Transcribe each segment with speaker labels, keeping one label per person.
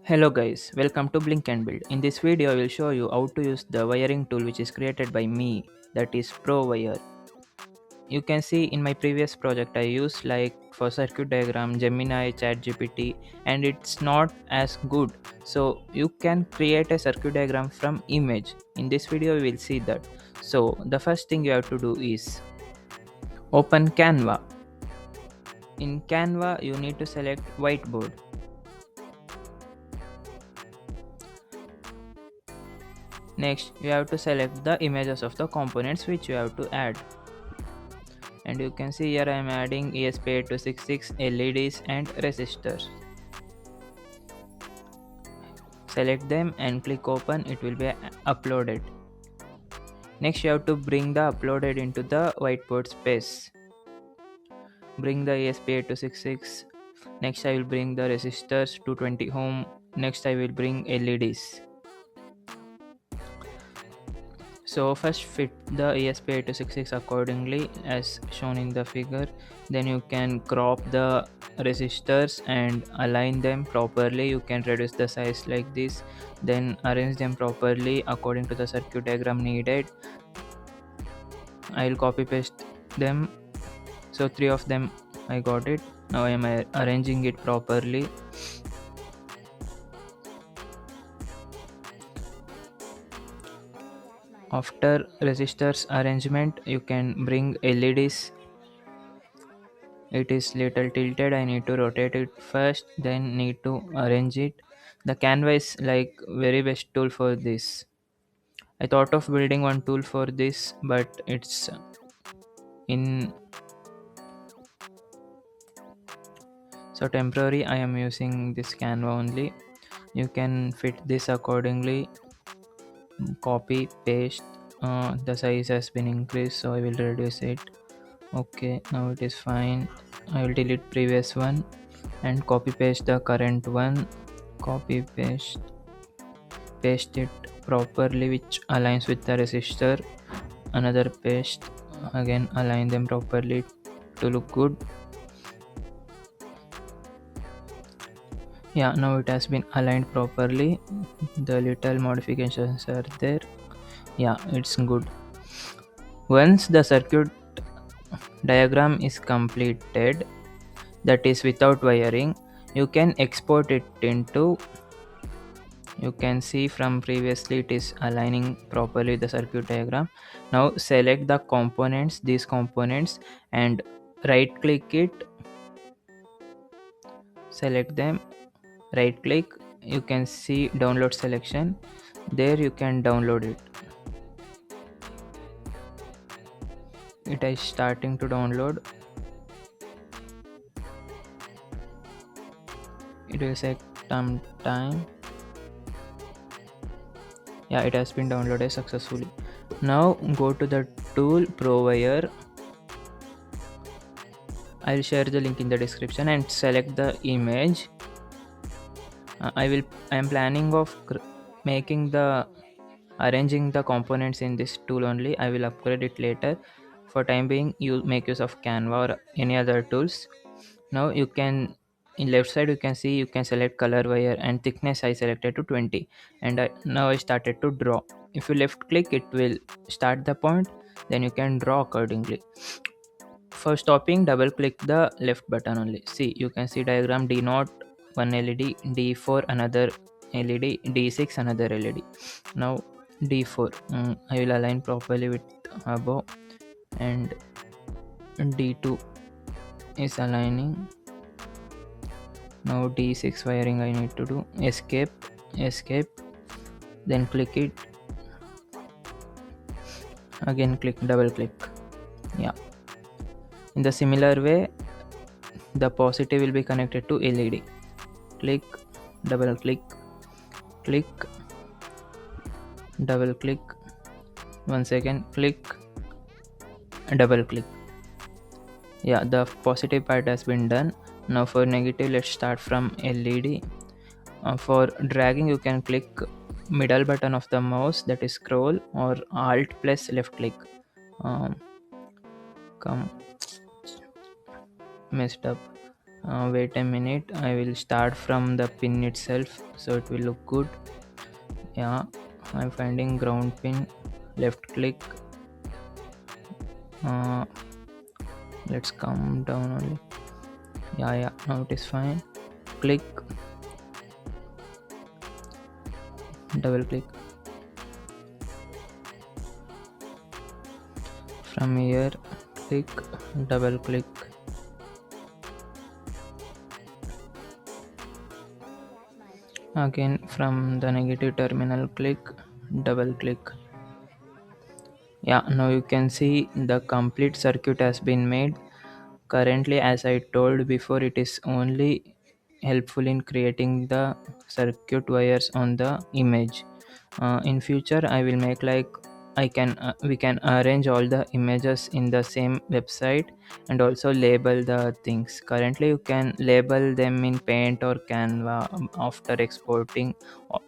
Speaker 1: Hello guys, welcome to Blink and Build. In this video I will show you how to use the wiring tool which is created by me, that is ProWire. You can see in my previous project I used like for circuit diagram Gemini, ChatGPT, and it's not as good. So you can create a circuit diagram from image. In this video we will see that. So the first thing you have to do is open Canva. In Canva you need to select whiteboard. Next, you have to select the images of the components which you have to add. And you can see here I am adding ESP8266 LEDs and resistors. Select them and click open, it will be uploaded. Next, you have to bring the uploaded into the whiteboard space. Bring the ESP8266. Next, I will bring the resistors to 20 ohm. Next, I will bring LEDs. So first fit the ESP8266 accordingly as shown in the figure. Then you can crop the resistors and align them properly. You can reduce the size like this, then arrange them properly according to the circuit diagram needed. I will copy paste them. So three of them I got it. Now I am arranging it properly. After resistors arrangement, you can bring LEDs. It is little tilted, I need to rotate it first, then need to arrange it. The Canva is like very best tool for this. I thought of building one tool for this, but it's in so temporary. I am using this Canva only. You can fit this accordingly. Copy paste. The size has been increased, so I will reduce it. Okay, now it is fine. I will delete previous one and copy paste the current one. Copy paste it properly which aligns with the resistor. Another paste, again align them properly to look good. Yeah, now it has been aligned properly. The little modifications are there. Yeah, it's good. Once the circuit diagram is completed, that is without wiring, you can export it into. You can see from previously it is aligning properly the circuit diagram. Now select the components, these components, and right click it. Select them, right click. You can see download selection. There you can download it. It is starting to download. It will take some time. Yeah, it has been downloaded successfully. Now go to the tool ProWire. I'll share the link in the description and select the image. I am planning of making the arranging the components in this tool only. I will upgrade it later. For time being, you make use of Canva or any other tools. Now you can, in left side you can see, you can select color wire and thickness I selected to 20, and now I started to draw. If you left click, it will start the point, then you can draw accordingly. For stopping, double click the left button only. See, you can see diagram D0 one LED, D4 another LED, D6 another LED. Now D4, I will align properly with above, and D2 is aligning. Now D6 wiring I need to do. Escape, then click it. Again click, double click. Yeah. In the similar way, the positive will be connected to LED. Click, double click, click, double click. Once again, click, double click. Yeah, the positive part has been done. Now for negative, let's start from LED. For dragging, you can click middle button of the mouse, that is scroll, or alt plus left click. Come, messed up. Wait a minute, I will start from the pin itself so it will look good. Yeah, I'm finding ground pin. Left click. uh, let's come down only. Yeah, now it is fine. Click, double click. From here, click, double click. Again from the negative terminal, click, double click. Yeah, now you can see the complete circuit has been made. Currently, as I told before, it is only helpful in creating the circuit wires on the image. In future, I will make like we can arrange all the images in the same website and also label the things. Currently, you can label them in Paint or Canva after exporting,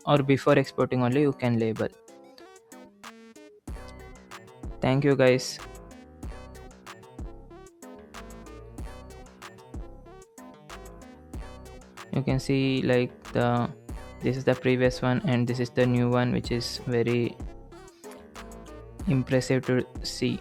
Speaker 1: or before exporting only you can label. Thank you guys. You can see like this is the previous one and this is the new one, which is very impressive to see.